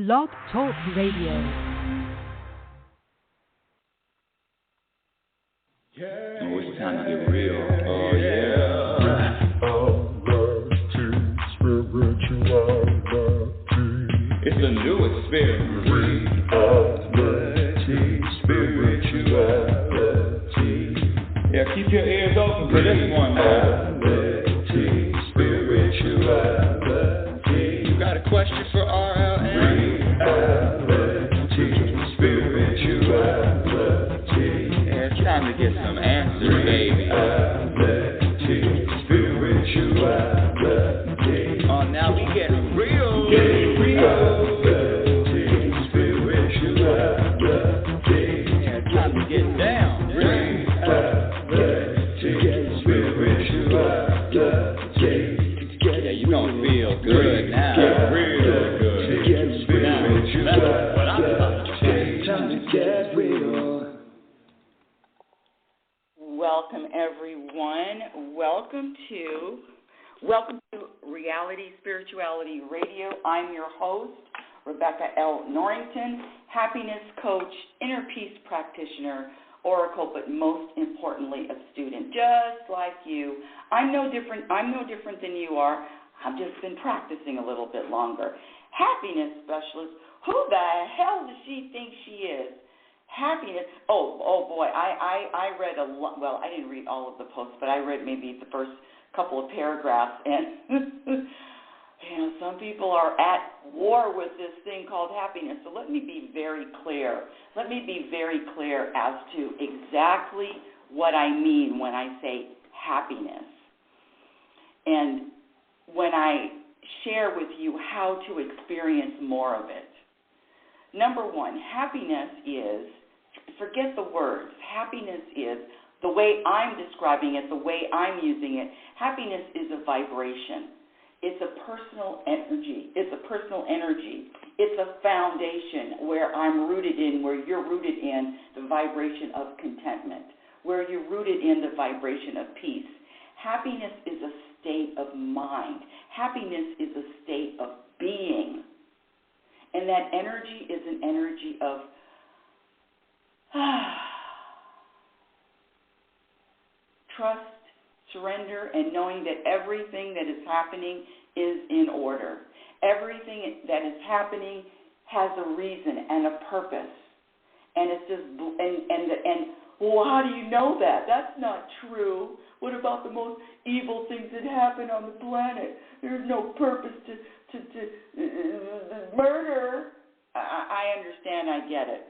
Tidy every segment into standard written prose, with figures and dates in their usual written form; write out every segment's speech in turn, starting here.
Blog Talk Radio. Oh, it's time to get real. Oh, yeah. Spirituality. It's a new experience. Reality, spirituality. Yeah, keep your ears open for this one now. Reality, spirituality. You got a question for RLN? Reality, spirituality. Yeah, it's time to get some answers, baby. Reality, spirituality. Oh, now we getting real. Getting real. Reality, spirituality. Yeah, it's time to get down. Reality, spirituality. Yeah, you gonna feel good now. Real good. Now, that's what I'm talking about. Time to get real. Welcome, everyone. Welcome to Reality Spirituality Radio. I'm your host, Rebecca L. Norrington, happiness coach, inner peace practitioner, oracle, but most importantly, a student, just like you. I'm no different than you are. I've just been practicing a little bit longer. Happiness specialist. Who the hell does she think she is? Happiness. Oh boy, I read a lot. Well, I didn't read all of the posts, but I read maybe the first couple of paragraphs, and some people are at war with this thing called happiness. So let me be very clear. Let me be very clear as to exactly what I mean when I say happiness, and when I share with you how to experience more of it. Number one, happiness is, forget the words, happiness is, the way I'm describing it, the way I'm using it, happiness is a vibration. It's a personal energy. It's a personal energy. It's a foundation where I'm rooted in, where you're rooted in the vibration of contentment, where you're rooted in the vibration of peace. Happiness is a state of mind. Happiness is a state of being. And that energy is an energy of trust, surrender, and knowing that everything that is happening is in order. Everything that is happening has a reason and a purpose. And it's just, well, how do you know that? That's not true. What about the most evil things that happen on the planet? There's no purpose to murder. I understand. I get it.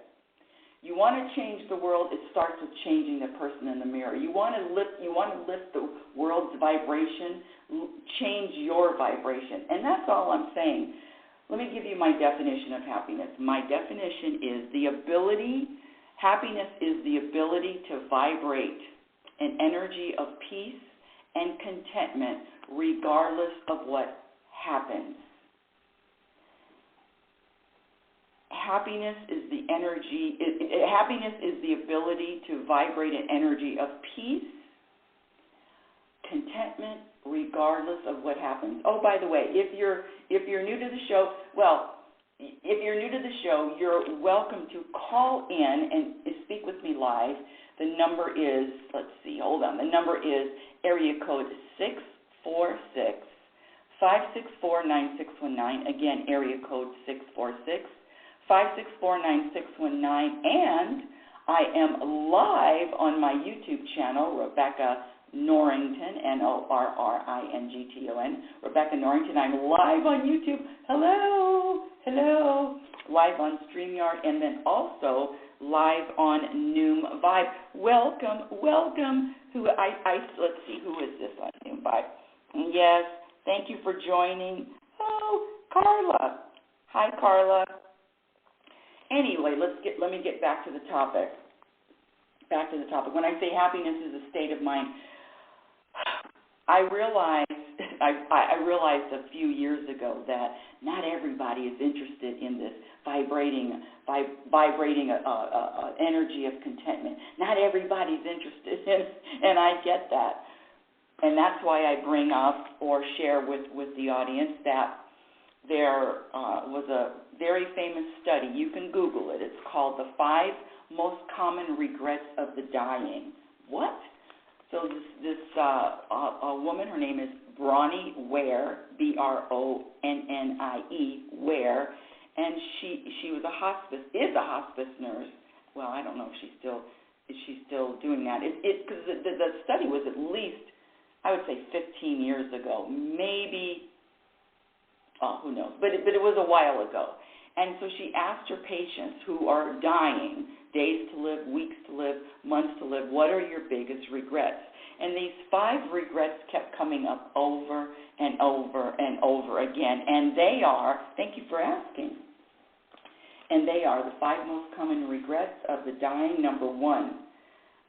You want to change the world. It starts with changing the person in the mirror. You want to lift the world's vibration. Change your vibration, and that's all I'm saying. Let me give you my definition of happiness. My definition is the ability. Happiness is the ability to vibrate an energy of peace and contentment, regardless of what happens. Happiness is the energy. Happiness is the ability to vibrate an energy of peace, contentment, regardless of what happens. Oh, by the way, if you're new to the show, you're welcome to call in and speak with me live. The number is, the number is area code 646-564-9619. Again, area code 646-564-9619. And I am live on my YouTube channel, Rebecca Norrington, Norrington, Rebecca Norrington. I'm live on YouTube. Hello. Live on StreamYard, and then also live on Noom Vibe. Welcome. Let's see, who is this on Noom Vibe? Yes, thank you for joining. Oh, Carla. Hi, Carla. Anyway, let me get back to the topic. When I say happiness is a state of mind, I realized a few years ago that not everybody is interested in this vibrating energy of contentment. Not everybody's interested in it, and I get that. And that's why I bring up or share with the audience that there was a very famous study. You can Google it. It's called The 5 Most Common Regrets of the Dying. What? So this woman, her name is Bronnie Ware, Bronnie Ware, and she is a hospice nurse. Well, I don't know if she's still doing that. Because the study was at least, I would say, 15 years ago, maybe. Oh, who knows? But it was a while ago. And so she asked her patients who are dying, days to live, weeks to live, months to live, what are your biggest regrets? And these 5 regrets kept coming up over and over and over again. And they are, thank you for asking, and they are the 5 most common regrets of the dying. Number 1,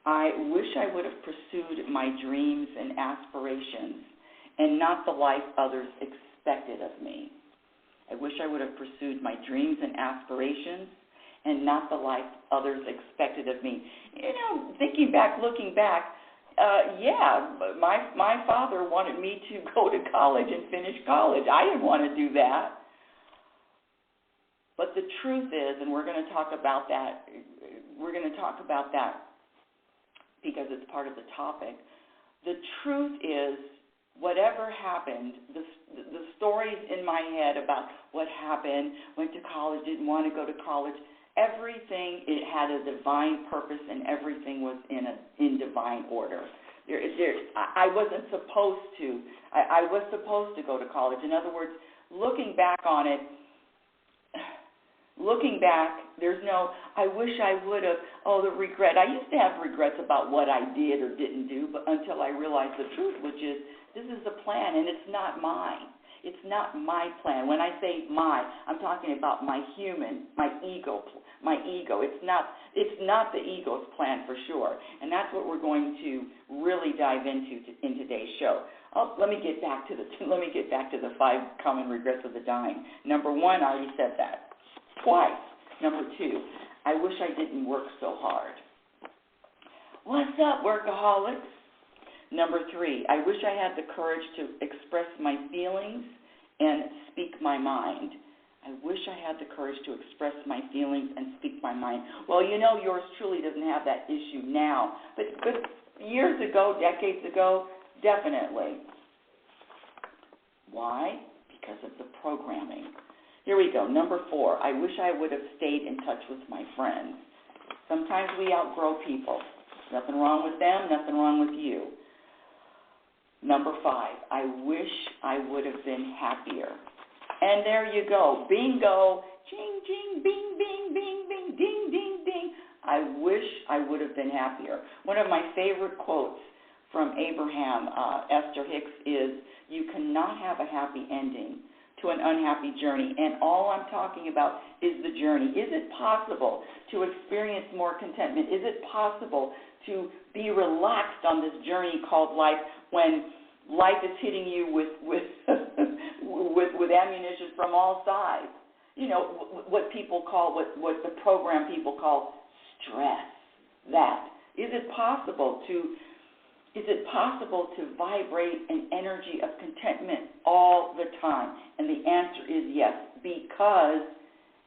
I wish I would have pursued my dreams and aspirations and not the life others expected of me. I wish I would have pursued my dreams and aspirations and not the life others expected of me. You know, thinking back, looking back, my father wanted me to go to college and finish college. I didn't want to do that. But the truth is, and we're going to talk about that, because it's part of the topic. The truth is, whatever happened, the stories in my head about what happened, went to college, didn't want to go to college, everything, it had a divine purpose and everything was in divine order. I wasn't supposed to. I was supposed to go to college. In other words, looking back on it, there's no, I wish I would have, the regret. I used to have regrets about what I did or didn't do, but until I realized the truth, which is, this is a plan, and it's not mine. It's not my plan. When I say my, I'm talking about my ego. It's not the ego's plan for sure, and that's what we're going to really dive into in today's show. Let me get back to the 5 common regrets of the dying. Number 1, I already said that twice. Number 2, I wish I didn't work so hard. What's up, workaholics? Number 3, I wish I had the courage to express my feelings and speak my mind. I wish I had the courage to express my feelings and speak my mind. Well, you know, yours truly doesn't have that issue now. But years ago, decades ago, definitely. Why? Because of the programming. Here we go. Number 4, I wish I would have stayed in touch with my friends. Sometimes we outgrow people. Nothing wrong with them, nothing wrong with you. Number 5, I wish I would have been happier. And there you go. Bingo. Ching, ching, bing, bing, bing, bing, ding, ding, ding. I wish I would have been happier. One of my favorite quotes from Abraham Esther Hicks is, you cannot have a happy ending to an unhappy journey. And all I'm talking about is the journey. Is it possible to experience more contentment? Is it possible to be relaxed on this journey called life when life is hitting you with ammunition from all sides? You know, what people call, what the program people call stress. That. Is it possible to vibrate an energy of contentment all the time? And the answer is yes, because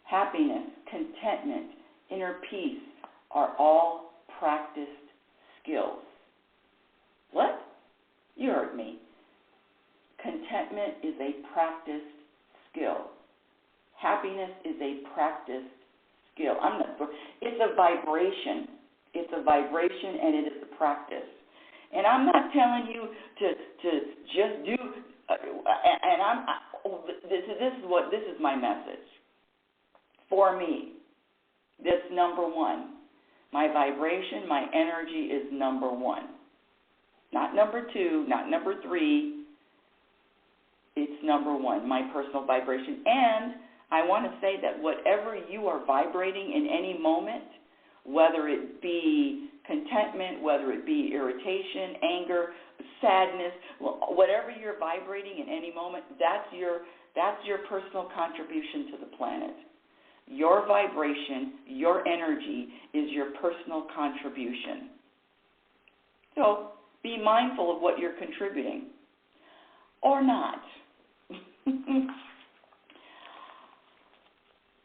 happiness, contentment, inner peace are all practiced skills. What? You heard me. Contentment is a practiced skill. Happiness is a practiced skill. It's a vibration. It's a vibration, and it is a practice. And I'm not telling you to just do. This is my message. For me, this number 1. My vibration, my energy is number 1. Not number 2, not number 3. It's number 1, my personal vibration. And I want to say that whatever you are vibrating in any moment, whether it be contentment, whether it be irritation, anger, sadness, whatever you're vibrating in any moment, that's your personal contribution to the planet. Your vibration, your energy is your personal contribution. So be mindful of what you're contributing, or not.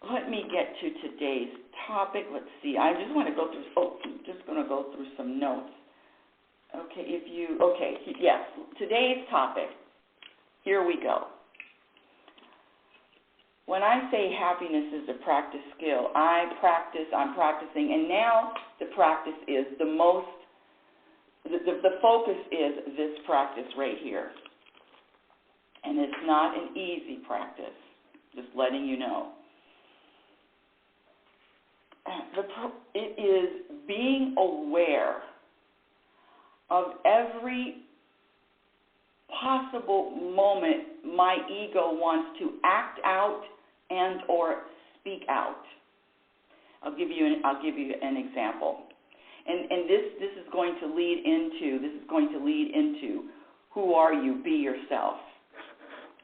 let me get to today's topic. Let's see. I just want to go through, just going to go through some notes. Yes, today's topic. Here we go. When I say happiness is a practice skill, I'm practicing, and now the practice is the focus is this practice right here. And it's not an easy practice, just letting you know. It is being aware of every possible moment my ego wants to act out and or speak out. I'll give you an example. And this is going to lead into who are you? Be yourself.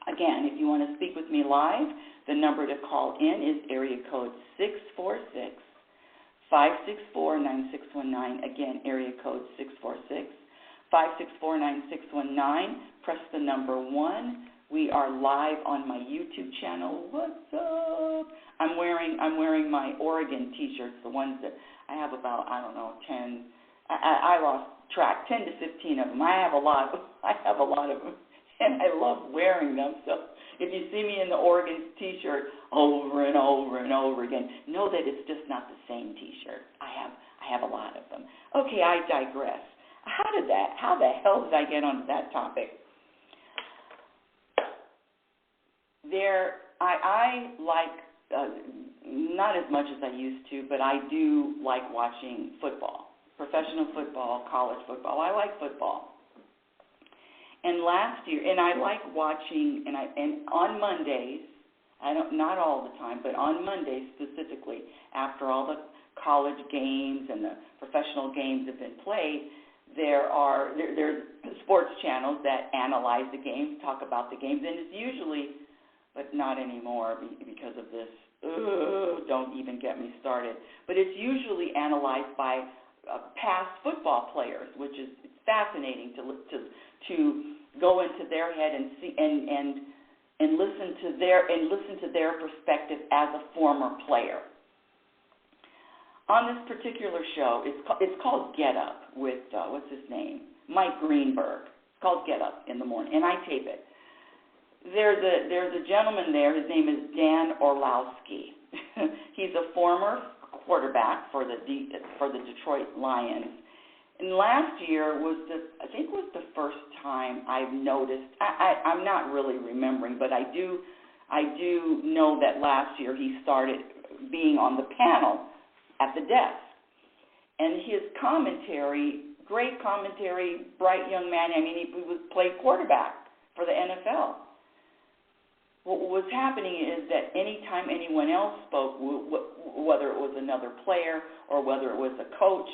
Again, if you want to speak with me live, the number to call in is area code 646-564-9619. Again, area code 646-564-9619. Press the number 1. We are live on my YouTube channel. What's up? I'm wearing my Oregon T-shirts, the ones that I have about 10. I lost track, 10 to 15 of them. I have a lot of them, and I love wearing them. So if you see me in the Oregon T-shirt over and over and over again, know that it's just not the same T-shirt. I have a lot of them. Okay, I digress. How the hell did I get onto that topic? I like, not as much as I used to, but I do like watching football, professional football, college football. I like football. And last year, and I like watching, and on Mondays, not all the time, but on Mondays specifically, after all the college games and the professional games have been played, there's sports channels that analyze the games, talk about the games, and it's usually, but not anymore because of this. Don't even get me started. But it's usually analyzed by past football players, which is fascinating to go into their head and see and listen to their perspective as a former player. On this particular show, it's called Get Up with what's his name, Mike Greenberg. It's called Get Up in the morning, and I tape it. There's a gentleman there. His name is Dan Orlowski. He's a former quarterback for the Detroit Lions. And last year was the first time I've noticed. I'm not really remembering, but I do know that last year he started being on the panel at the desk. And his commentary, great commentary, bright young man. I mean, he played quarterback for the NFL. What was happening is that anytime anyone else spoke, whether it was another player or whether it was a coach,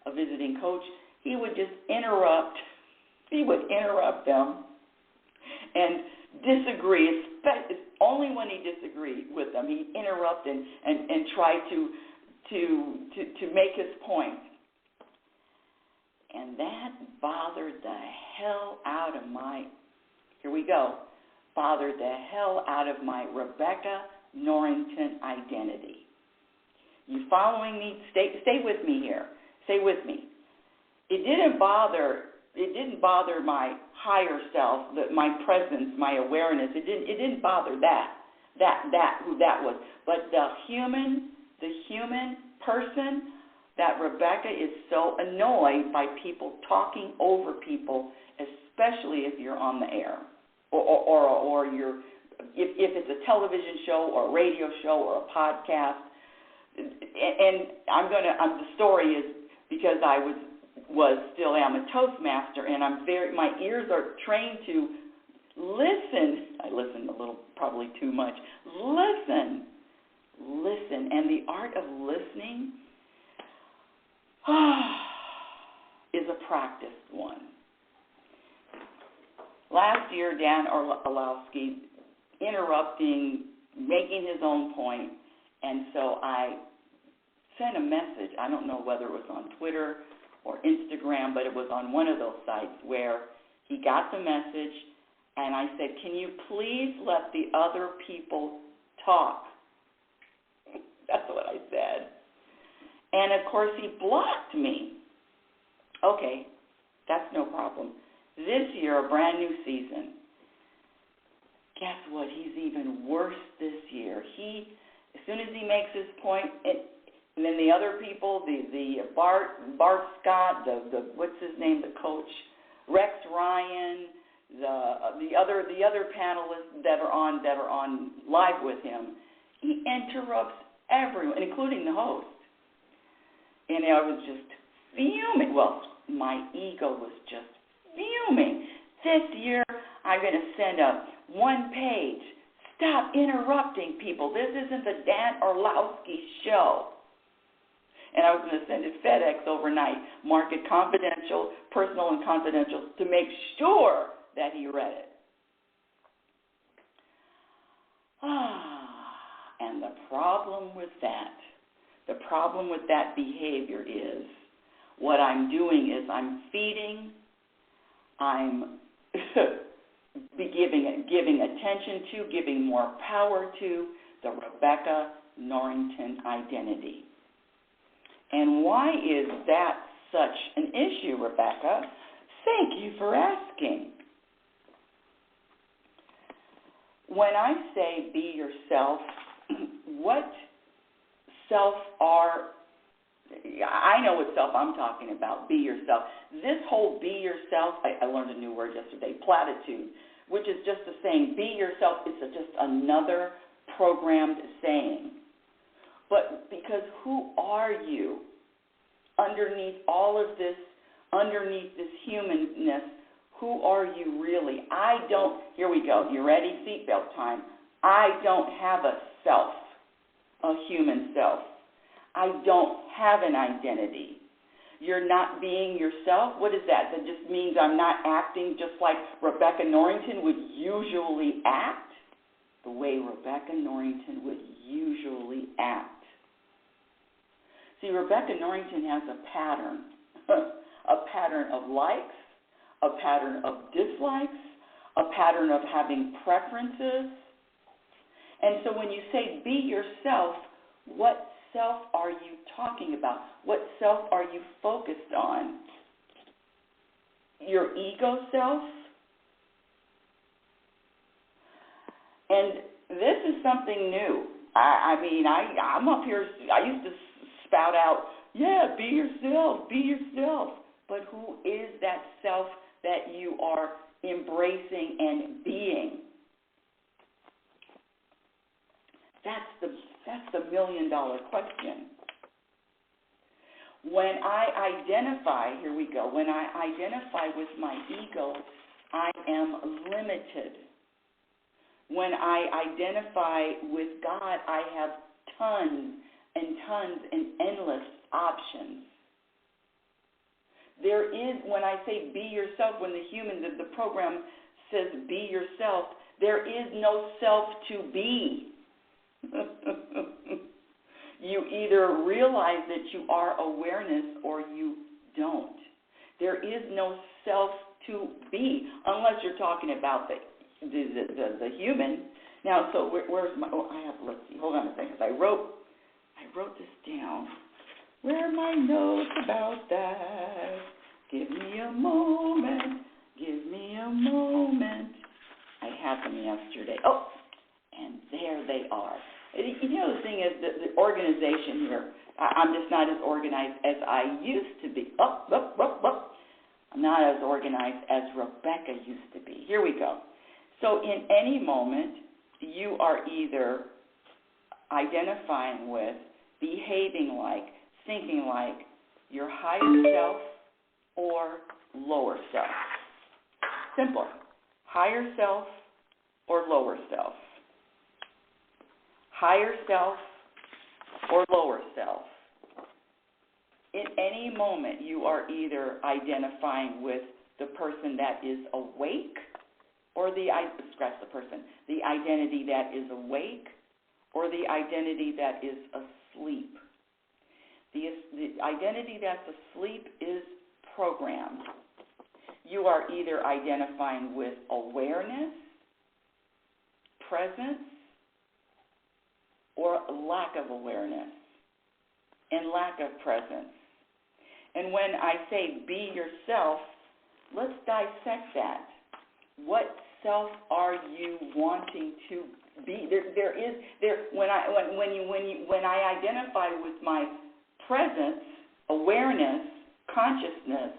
a visiting coach, he would just interrupt. He would interrupt them and disagree. Only when he disagreed with them, he'd interrupt and try to make his point. And that bothered the hell out of my. Here we go. Bothered the hell out of my Rebecca Norrington identity. You following me? Stay with me here. Stay with me. It didn't bother my higher self, my presence, my awareness. It didn't bother that who that was. But the human person, that Rebecca is so annoyed by people talking over people, especially if you're on the air. Or if it's a television show or a radio show or a podcast, and the story is because I still am a Toastmaster, and my ears are trained to listen. I listen a little, probably too much. Listen, and the art of listening is a practiced one. Last year, Dan Orlowski interrupting, making his own point, and so I sent a message. I don't know whether it was on Twitter or Instagram, but it was on one of those sites where he got the message, and I said, can you please let the other people talk? And, of course, he blocked me. Okay, that's no problem. This year, a brand new season. Guess what? He's even worse this year. As soon as he makes his point, and then the other people, the Bart Scott, the what's his name, the coach, Rex Ryan, the other panelists that are on live with him, he interrupts everyone, including the host. And I was just fuming. Well, my ego was just fuming. This year, I'm going to send up one page. Stop interrupting people. This isn't the Dan Orlowski show. And I was going to send it FedEx overnight, mark it confidential, personal and confidential, to make sure that he read it. And the problem with that behavior is, what I'm doing is I'm feeding, I'm giving attention to, giving more power to the Rebecca Norrington identity. And why is that such an issue, Rebecca? Thank you for asking. When I say be yourself, what self I know what self I'm talking about, be yourself. This whole be yourself, I learned a new word yesterday, platitude, which is just the saying, be yourself, is just another programmed saying. But because who are you underneath all of this, underneath this humanness, who are you really? Here we go, you ready? Seatbelt time. I don't have a self, a human self. I don't have an identity. You're not being yourself? What is that? That just means I'm not acting just like Rebecca Norrington would usually act? The way Rebecca Norrington would usually act. See, Rebecca Norrington has a pattern of likes, a pattern of dislikes, a pattern of having preferences. And so when you say be yourself, what self are you talking about? What self are you focused on? Your ego self? And this is something new. I'm up here, I used to spout out, yeah, be yourself, be yourself. But who is that self that you are embracing and being? That's the million-dollar question. When I identify, here we go, when I identify with my ego, I am limited. When I identify with God, I have tons and tons and endless options. There is, when I say be yourself, when the program says be yourself, there is no self to be. You either realize that you are awareness or you don't. There is no self to be, unless you're talking about the human. Now, so where's my? Let's see. Hold on a second. I wrote this down. Where are my notes about that? Give me a moment. Give me a moment. I had them yesterday. Oh, and there they are. You know, the thing is, the organization here, I'm just not as organized as I used to be. I'm not as organized as Rebecca used to be. Here we go. So in any moment, you are either identifying with, behaving like, thinking like your higher self or lower self. Simple. Higher self or lower self. Higher self or lower self. In any moment, you are either identifying with the person that is awake or the identity that is awake or the identity that is asleep. The identity that's asleep is programmed. You are either identifying with awareness, presence, or lack of awareness. and lack of presence. And when I say be yourself, let's dissect that. What self are you wanting to be? When I identify with my presence, awareness, consciousness,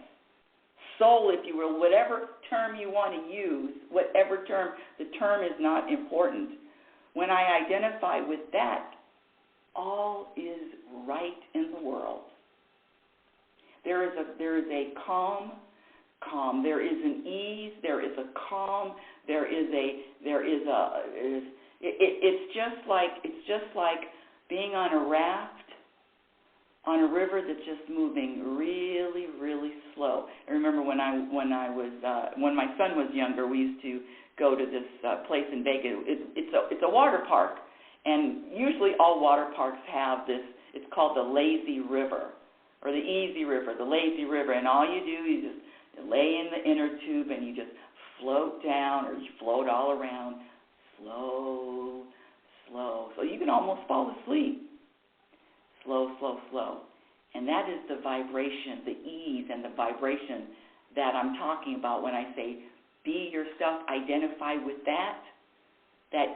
soul, if you will, whatever term you want to use, whatever term, the term is not important. When I identify with that, all is right in the world. There is a calm. There is an ease. There is a calm. It's just like being on a raft on a river that's just moving really, really slow. I remember when my son was younger, we used to go to this place in Vegas. It's a water park, and usually all water parks have this. It's called the lazy river, or the easy river, the lazy river, and all you do is just lay in the inner tube and you just float down, or you float all around, slow, slow. So you can almost fall asleep. Slow, slow, slow. And that is the vibration, the ease and the vibration that I'm talking about when I say be yourself, identify with that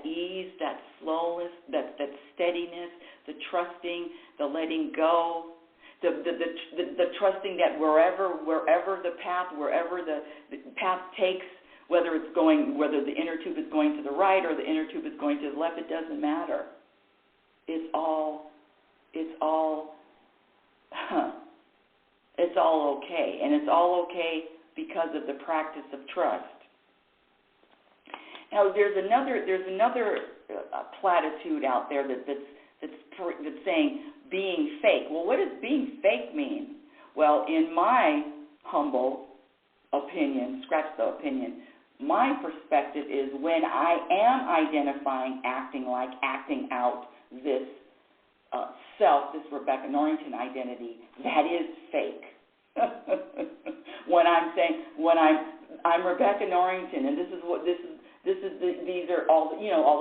ease, that slowness, that steadiness, the trusting, the letting go, the trusting that wherever the path takes, whether the inner tube is going to the right or the inner tube is going to the left, it doesn't matter. It's all okay, and it's all okay because of the practice of trust. Now, there's another platitude out there that's saying being fake. Well, what does being fake mean? Well, in my humble opinion, scratch the opinion, my perspective is when I am identifying, acting out this self, this Rebecca Norrington identity, that is fake. When I'm Rebecca Norrington, and these are all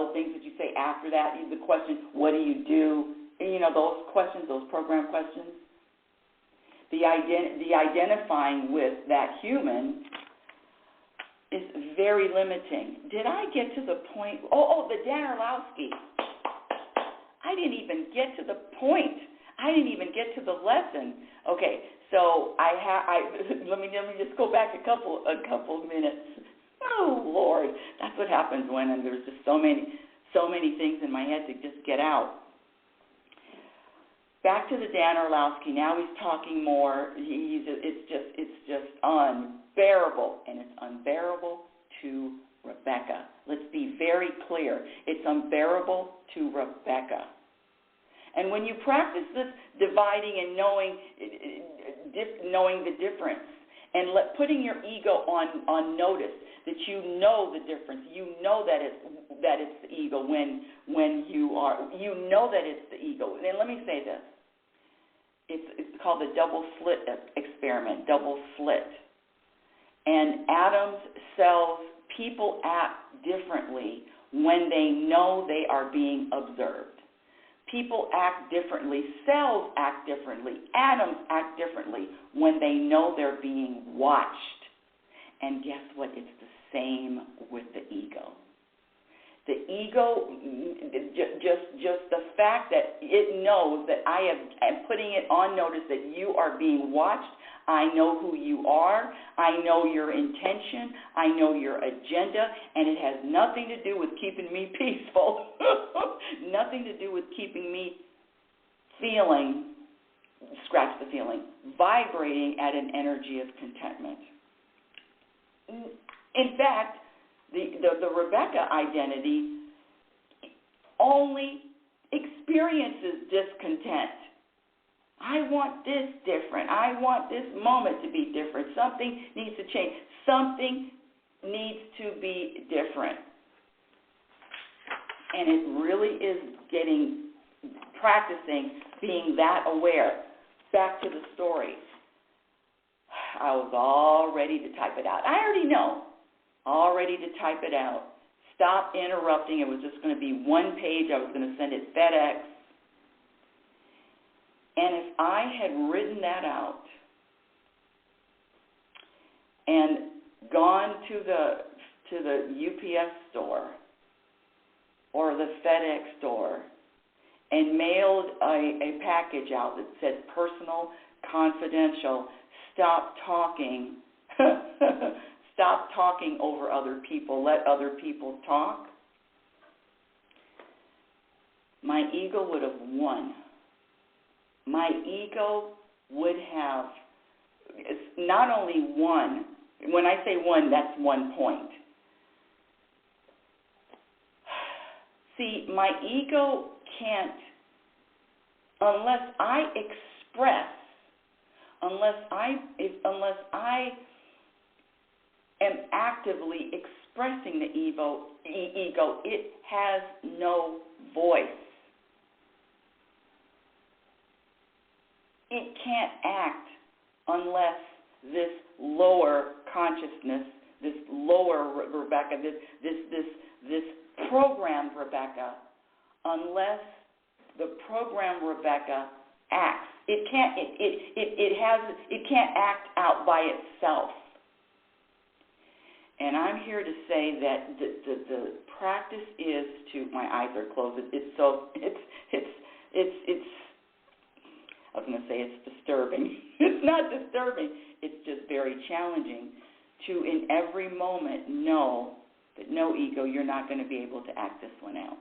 the things that you say after that. The question, what do you do? And, those questions, those program questions. The identifying with that human is very limiting. Did I get to the point? The Dan Orlowski. I didn't even get to the point. I didn't even get to the lesson. Okay, so let me just go back a couple minutes. Oh Lord, that's what happens when there's just so many things in my head to just get out. Back to the Dan Orlowski. Now he's talking more. It's just unbearable, and it's unbearable to Rebecca. Let's be very clear. It's unbearable to Rebecca. And when you practice this dividing and knowing the difference, and putting your ego on notice that you know the difference, you know that it's the ego when you know that it's the ego. And let me say this. It's called the double slit experiment, double slit. And atoms, cells, people act differently when they know they are being observed. People act differently. Cells act differently. Atoms act differently when they know they're being watched. And guess what? It's the same with the ego. The ego, just the fact that it knows that I'm putting it on notice that you are being watched. I know who you are. I know your intention. I know your agenda. And it has nothing to do with keeping me peaceful. Nothing to do with keeping me feeling, scratch the feeling, vibrating at an energy of contentment. In fact, the Rebecca identity only experiences discontent. I want this different. I want this moment to be different. Something needs to change. Something needs to be different. And it really is practicing being that aware. Back to the story. I was all ready to type it out. I already know. All ready to type it out. Stop interrupting. It was just going to be one page. I was going to send it FedEx. And if I had written that out and gone to the UPS store or the FedEx store and mailed a package out that said personal, confidential, stop talking, stop talking over other people, let other people talk, my ego would have won. My ego would have not only won. When I say won, that's 1 point. See, my ego can't, unless I express, unless I am actively expressing the ego, it has no voice. It can't act unless this lower consciousness, this lower Rebecca, this programmed Rebecca, unless the programmed Rebecca acts. It can't act out by itself. And I'm here to say that the practice is to, my eyes are closed. I was going to say it's disturbing. It's not disturbing. It's just very challenging to, in every moment, know that no, ego, you're not going to be able to act this one out.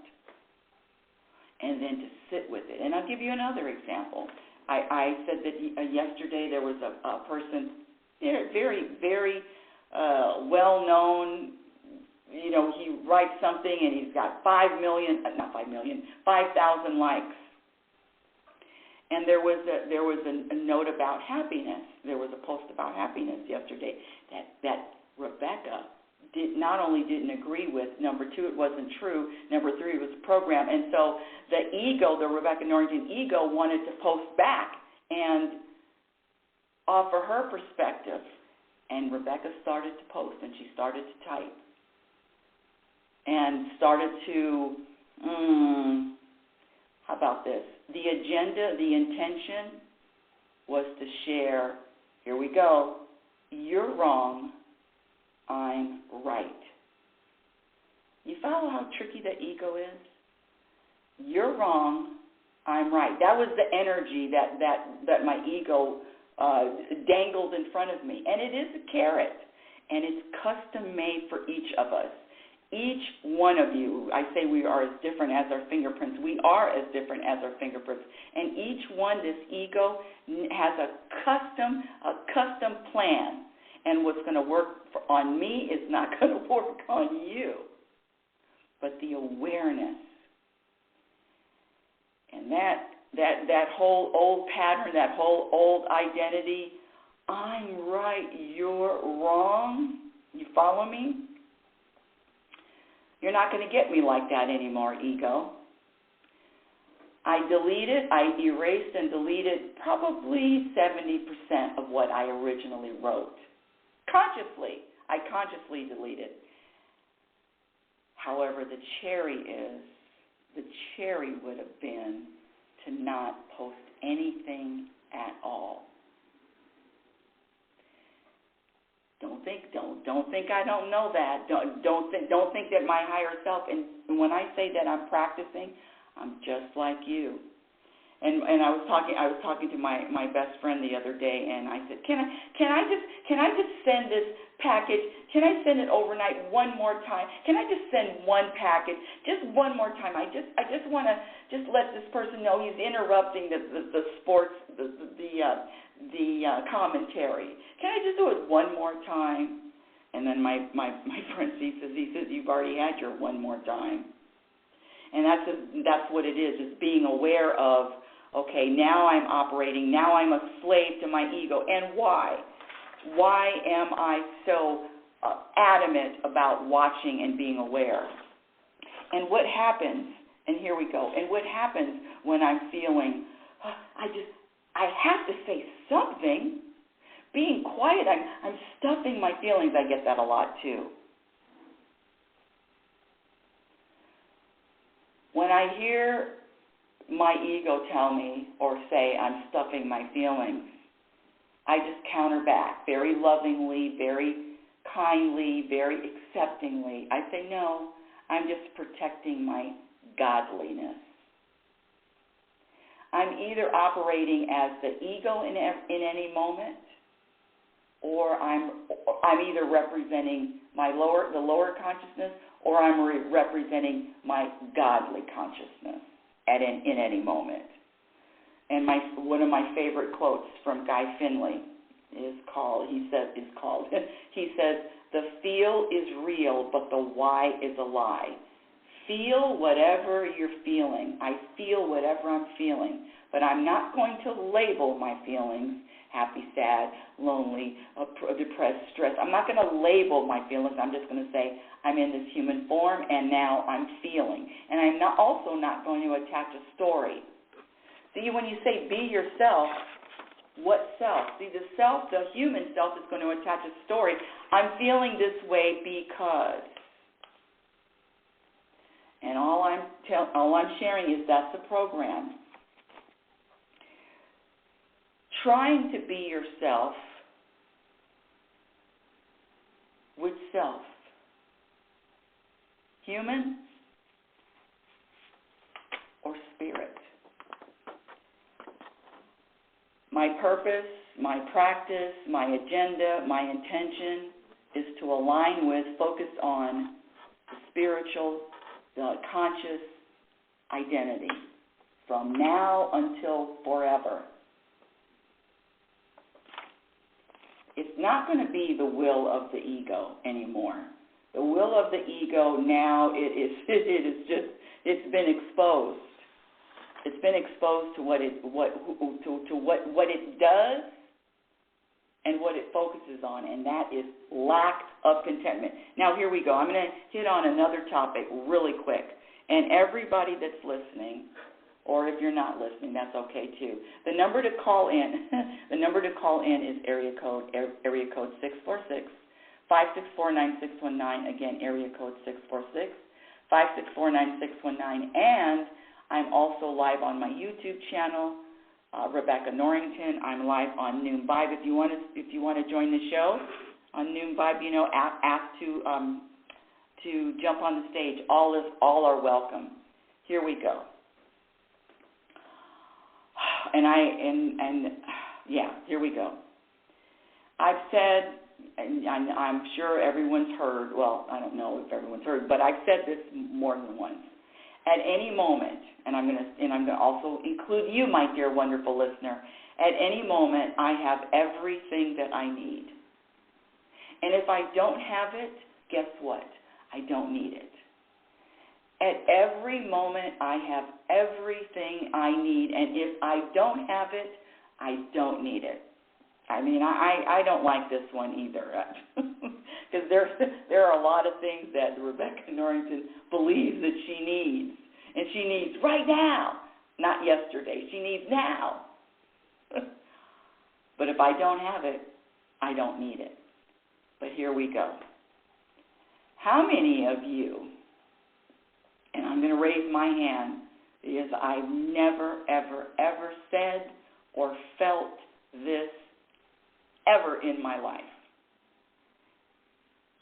And then to sit with it. And I'll give you another example. I said that yesterday there was a person, very, very well-known, he writes something and he's got 5,000 likes. And there was a note about happiness. There was a post about happiness yesterday that Rebecca not only didn't agree with. Number 2, it wasn't true. Number 3, it was a program. And so the ego, the Rebecca Norrington ego, wanted to post back and offer her perspective. And Rebecca started to post, and she started to type, and started to, how about this? The agenda, the intention was to share, here we go, you're wrong, I'm right. You follow how tricky the ego is? You're wrong, I'm right. That was the energy that my ego dangled in front of me. And it is a carrot, and it's custom made for each of us. Each one of you, I say we are as different as our fingerprints. We are as different as our fingerprints. And each one, this ego, has a custom plan. And what's going to work on me is not going to work on you. But the awareness. And that whole old pattern, that whole old identity, I'm right, you're wrong. You follow me? You're not going to get me like that anymore, ego. I erased and deleted probably 70% of what I originally wrote. I consciously deleted. However, the cherry would have been to not post anything at all. Don't think I don't know that. Don't think that my higher self. And when I say that I'm practicing, I'm just like you. And I was talking to my best friend the other day, and I said, can I just send this package? Can I send it overnight one more time? Can I just send one package just one more time? I just want to just let this person know he's interrupting the sports the commentary. Can I just do it one more time? And then my friend he says you've already had your one more time. And that's what it is being aware of. Okay, now I'm operating. Now I'm a slave to my ego. And why? Why am I so adamant about watching and being aware? And what happens? And here we go. And what happens when I'm feeling? I have to say something. Being quiet. I'm stuffing my feelings. I get that a lot too. When I hear my ego tell me or say I'm stuffing my feelings, I just counter back very lovingly, very kindly, very acceptingly. I say, no, I'm just protecting my godliness. I'm either operating as the ego in any moment, or I'm either representing the lower consciousness, or I'm representing my godly consciousness in any moment. And one of my favorite quotes from Guy Finley he says, the feel is real, but the why is a lie. Feel whatever you're feeling. I feel whatever I'm feeling, but I'm not going to label my feelings happy, sad, lonely, depressed, stressed. I'm not going to label my feelings. I'm just going to say I'm in this human form, and now I'm feeling. And I'm also not going to attach a story. See, when you say be yourself, what self? See, the human self is going to attach a story. I'm feeling this way because. And all I'm sharing is that's a program. Trying to be yourself, which self? Human or spirit? My purpose, my practice, my agenda, my intention is to align with, focus on the spiritual, the conscious identity from now until forever. It's not going to be the will of the ego anymore. The will of the ego now it's been exposed. It's been exposed to what it does and what it focuses on, and that is lack of contentment. Now here we go. I'm going to hit on another topic really quick, and everybody that's listening, or if you're not listening, that's okay too. The number to call in, is area code 646-564-9619. Again, area code 646-564-9619, and I'm also live on my YouTube channel, Rebecca Norrington. I'm live on Noon Vibe. If you want to join the show on Noon Vibe, ask to jump on the stage. All are welcome. Here we go. Here we go. I've said, and I'm sure everyone's heard. Well, I don't know if everyone's heard, but I've said this more than once. At any moment, and I'm going to also include you, my dear wonderful listener. At any moment, I have everything that I need. And if I don't have it, guess what? I don't need it. At every moment, I have everything I need, and if I don't have it, I don't need it. I mean, I don't like this one either, because there are a lot of things that Rebecca Norrington believes that she needs, and she needs right now, not yesterday. She needs now. But if I don't have it, I don't need it. But here we go. How many of you, and I'm going to raise my hand, because I've never, ever, ever said or felt this ever in my life.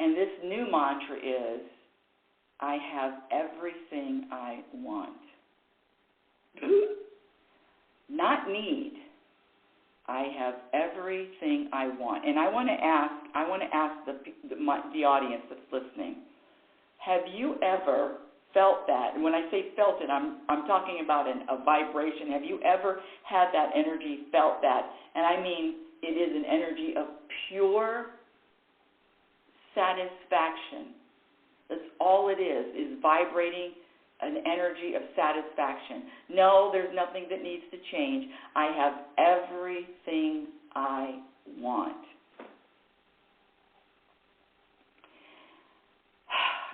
And this new mantra is, I have everything I want. Not need. I have everything I want. And I want to ask the audience that's listening, have you ever felt that? And when I say felt it, I'm talking about a vibration. Have you ever had that energy, felt that? And I mean, it is an energy of pure satisfaction. That's all it is vibrating an energy of satisfaction. No, there's nothing that needs to change. I have everything I want.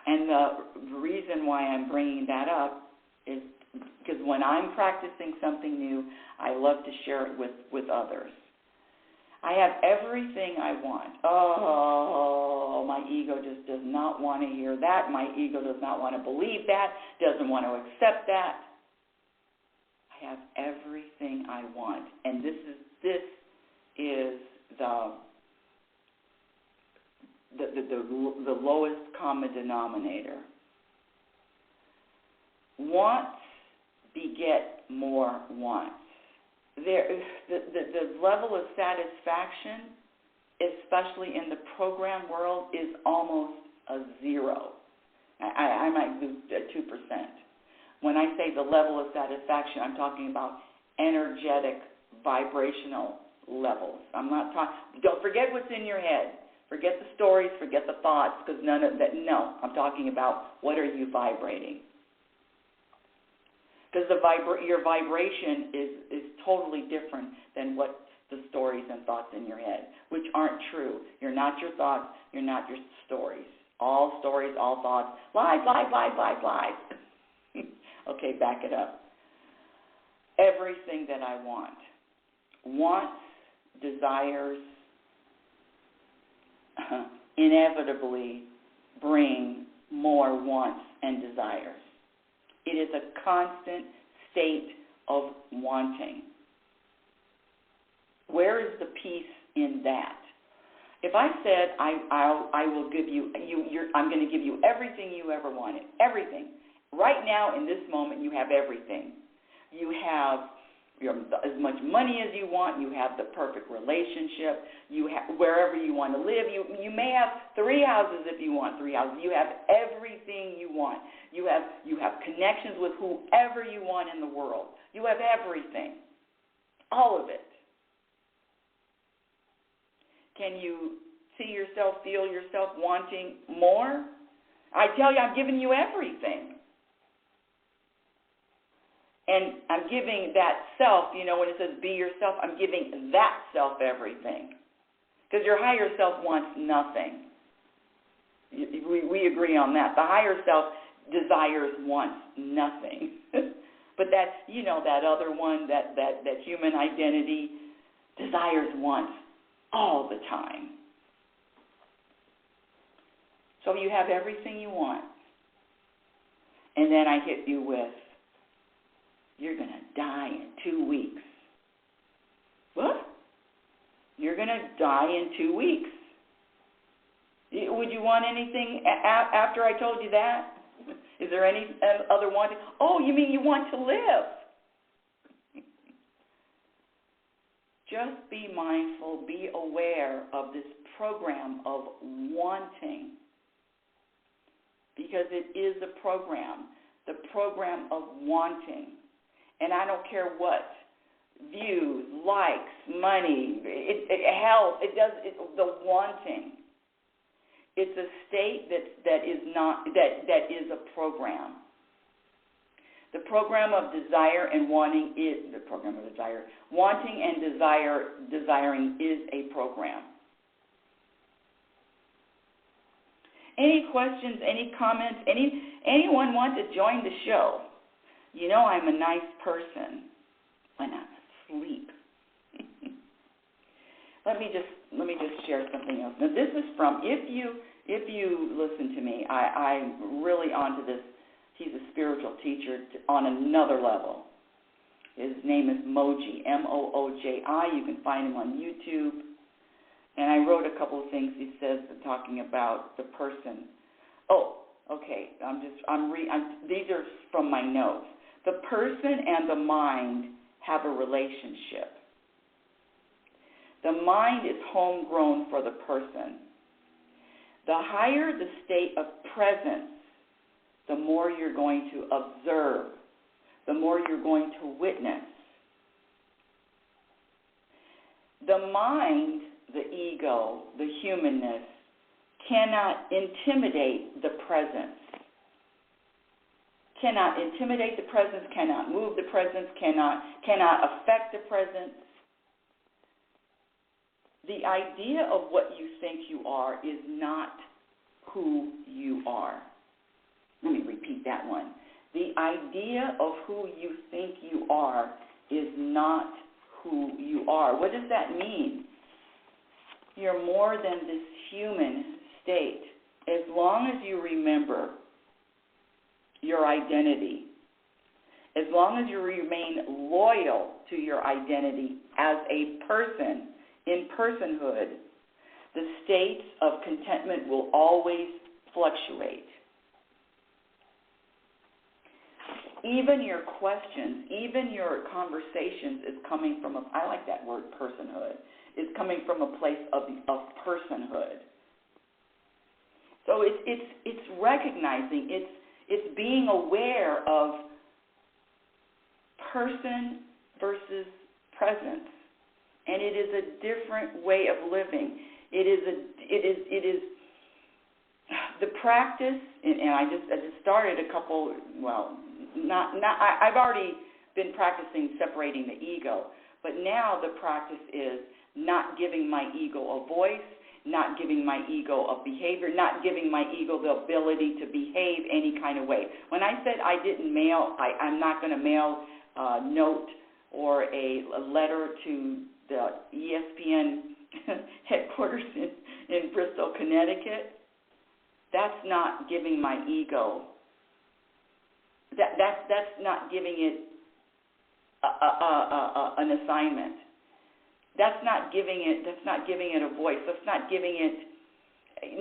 And the reason why I'm bringing that up is because when I'm practicing something new, I love to share it with others. I have everything I want. Oh, my ego just does not want to hear that. My ego does not want to believe that, doesn't want to accept that. I have everything I want. And this is the lowest common denominator. Wants beget more wants. The level of satisfaction, especially in the program world, is almost a zero. I might lose 2%. When I say the level of satisfaction, I'm talking about energetic, vibrational levels. I'm not talking. Don't forget what's in your head. Forget the stories. Forget the thoughts, because none of that. No, I'm talking about what are you vibrating. Because your vibration is totally different than what the stories and thoughts in your head, which aren't true. You're not your thoughts. You're not your stories. All stories, all thoughts. Lies, lies, lies, lies, lies. Okay, back it up. Everything that I want. Wants, desires, inevitably bring more wants and desires. It is a constant state of wanting. Where is the peace in that? If I said I will give you, I'm going to give you everything you ever wanted, everything. Right now, in this moment, you have everything. You have as much money as you want. You have the perfect relationship. You have wherever you want to live. You may have 3 houses if you want 3 houses. You have everything you want. You have connections with whoever you want in the world. You have everything, all of it. Can you see yourself, feel yourself wanting more? I tell you, I'm giving you everything. And I'm giving that self, when it says be yourself, I'm giving that self everything. Because your higher self wants nothing. We agree on that. The higher self desires, wants nothing. But that, that other one, that human identity, desires, wants all the time. So you have everything you want. And then I hit you with, you're going to die in 2 weeks. What? You're going to die in 2 weeks. Would you want anything after I told you that? Is there any other wanting? Oh, you mean you want to live? Just be mindful, be aware of this program of wanting. Because it is the program of wanting. And I don't care what, views, likes, money, health, the wanting. It's a state that is a program. The program of desire and wanting is the program of desire. Wanting and desiring is a program. Any questions, any comments, anyone want to join the show? I'm a nice person when I'm asleep. Let me just share something else. Now this is from, if you listen to me, I'm really onto this. He's a spiritual teacher on another level. His name is Moji, Mooji. You can find him on YouTube. And I wrote a couple of things he says talking about the person. Oh, okay. These are from my notes. The person and the mind have a relationship. The mind is homegrown for the person. The higher the state of presence, the more you're going to observe, the more you're going to witness. The mind, the ego, the humanness, cannot intimidate the presence. Cannot intimidate the presence, cannot move the presence, cannot affect the presence. The idea of what you think you are is not who you are. Let me repeat that one. The idea of who you think you are is not who you are. What does that mean? You're more than this human state. As long as you remember your identity, as long as you remain loyal to your identity as a person in personhood, the states of contentment will always fluctuate. Even your questions, even your conversations is coming from I like that word, personhood, is coming from a place of personhood. So it's recognizing, it's being aware of person versus presence, and it is a different way of living. It is the practice, and I just started a couple. Well, I've already been practicing separating the ego, but now the practice is not giving my ego a voice, not giving my ego a behavior, not giving my ego the ability to behave any kind of way. When I said I didn't mail, I'm not going to mail a note or a letter to the ESPN headquarters in Bristol, Connecticut. That's not giving my ego. That's not giving it an assignment. That's not giving it a voice. That's not giving it.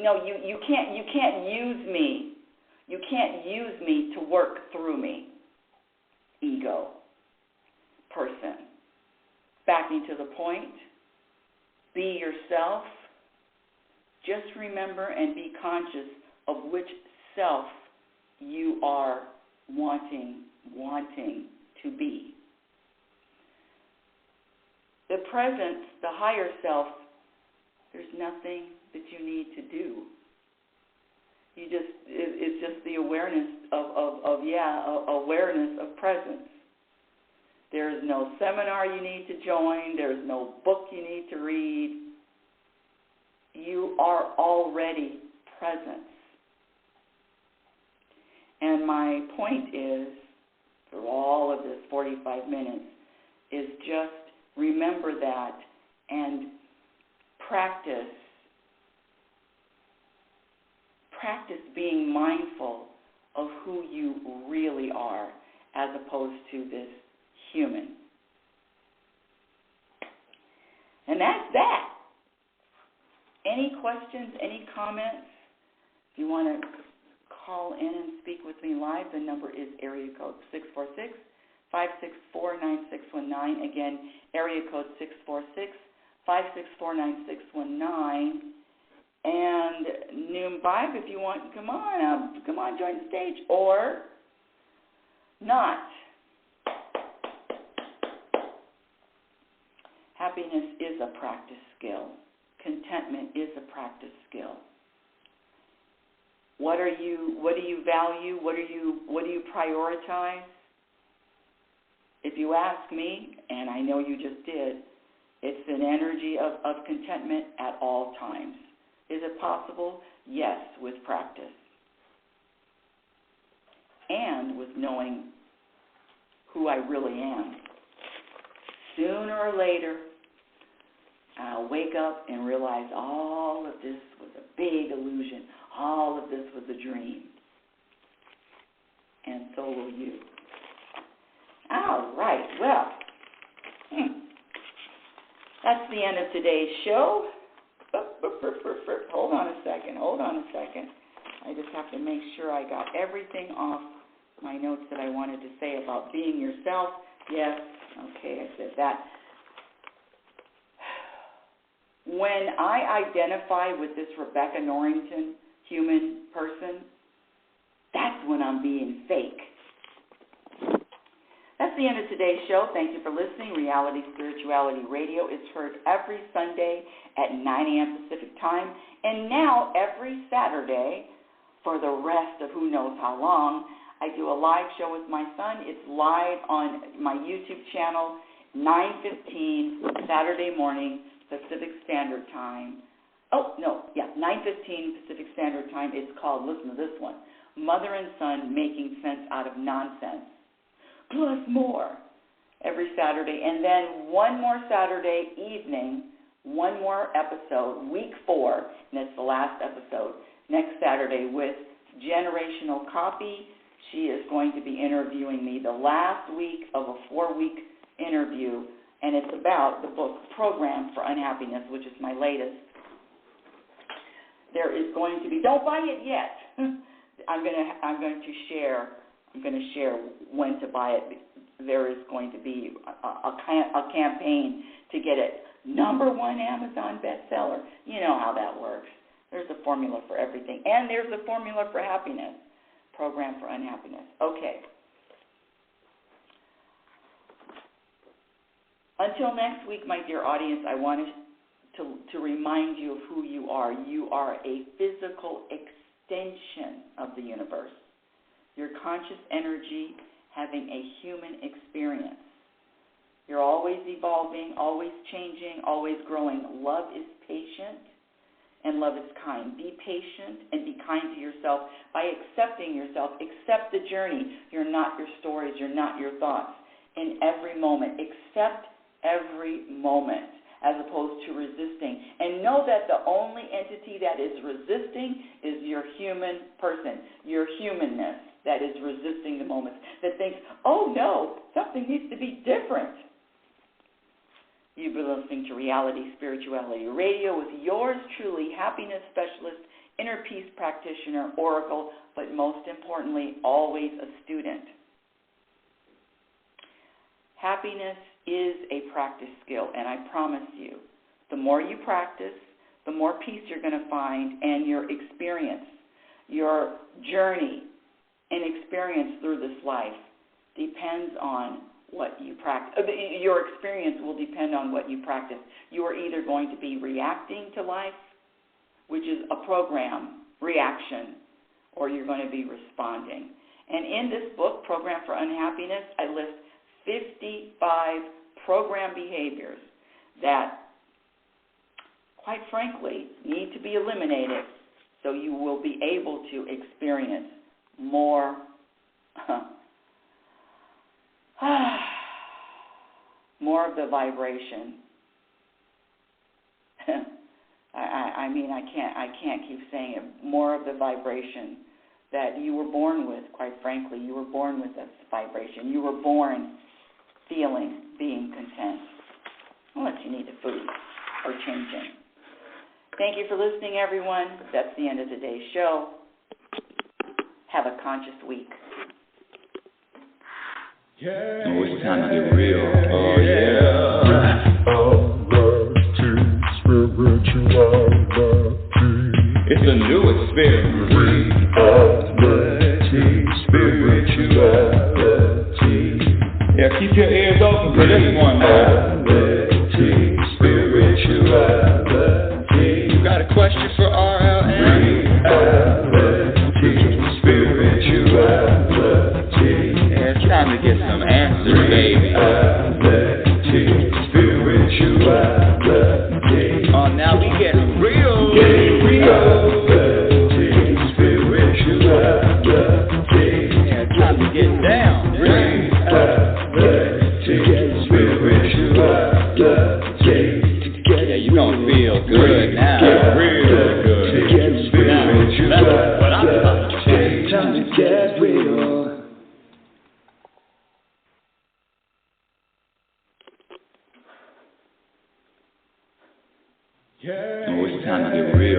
No, you can't use me. You can't use me to work through me. Ego. Person. Backing to the point. Be yourself. Just remember and be conscious of which self you are wanting to be. The presence, the higher self, there's nothing that you need to do. It's just the awareness awareness of presence. There is no seminar you need to join. There is no book you need to read. You are already presence. And my point is, through all of this 45 minutes, is just remember that and practice being mindful of who you really are as opposed to this human. And that's that. Any questions, any comments? If you want to call in and speak with me live, the number is area code 646-564-9619. Again, area code 646-564-9619. And Noom Vibe, if you want, come on, join the stage, or not. Happiness is a practice skill. Contentment is a practice skill. What do you value? What do you prioritize? If you ask me, and I know you just did, it's an energy of contentment at all times. Is it possible? Yes, with practice. And with knowing who I really am. Sooner or later, I'll wake up and realize all of this was a big illusion. All of this was a dream. And so will you. All right, well, that's the end of today's show. Hold on a second. I just have to make sure I got everything off my notes that I wanted to say about being yourself. Yes, okay, I said that. When I identify with this Rebecca Norrington human person, that's when I'm being fake. That's the end of today's show. Thank you for listening. Reality Spirituality Radio is heard every Sunday at 9 a.m. Pacific Time, and now every Saturday for the rest of who knows how long. I do a live show with my son. It's live on my YouTube channel, 9:15 Saturday morning Pacific Standard Time. 9:15 Pacific Standard Time. It's called, listen to this one, Mother and Son Making Sense Out of Nonsense. Plus more every Saturday. And then one more Saturday evening, one more episode, week 4, and it's the last episode, next Saturday with Generational Copy, She is going to be interviewing me the last week of a 4-week interview, and it's about the book Program for Unhappiness, which is my latest. There is going to be, don't buy it yet. I'm going to share when to buy it. There is going to be a campaign to get it #1 Amazon bestseller. You know how that works. There's a formula for everything, and there's a formula for happiness. Program for Unhappiness. Okay. Until next week, my dear audience, I wanted to remind you of who you are. You are a physical extension of the universe. Your conscious energy having a human experience. You're always evolving, always changing, always growing. Love is patient and love is kind. Be patient and be kind to yourself by accepting yourself. Accept the journey. You're not your stories. You're not your thoughts. In every moment, accept every moment as opposed to resisting. And know that the only entity that is resisting is your human person, your humanness that is resisting the moments, that thinks, oh no, something needs to be different. You've been listening to Reality Spirituality Radio with yours truly, happiness specialist, inner peace practitioner, oracle, but most importantly, always a student. Happiness is a practice skill, and I promise you, the more you practice, the more peace you're going to find, and your experience, your journey and experience through this life depends on what you practice. Your experience will depend on what you practice. You are either going to be reacting to life, which is a program reaction, or you're going to be responding. And in this book, Program for Unhappiness, I list 55 program behaviors that, quite frankly, need to be eliminated so you will be able to experience more more of the vibration. I can't keep saying it. More of the vibration that you were born with, quite frankly. You were born with this vibration. You were born feeling, being content. Unless you need the food or changing. Thank you for listening, everyone. That's the end of today's show. Have a conscious week. Yeah. Oh, it's time to get real. Oh, yeah. It's a new experience. Reality Spirituality. Yeah, keep your ears open for this one now. Reality Spirituality. You got a question for RLN? Reality Spirituality. Yeah, it's time to get some answers, baby. Reality Spirituality. Oh, now we get real. Reality Spirituality. Yeah, it's time to get down. Reality Spirituality. Yeah, you gonna feel good now. Real good. Now, that's what I'm talking about. Time to get real. Oh, it's time to get real.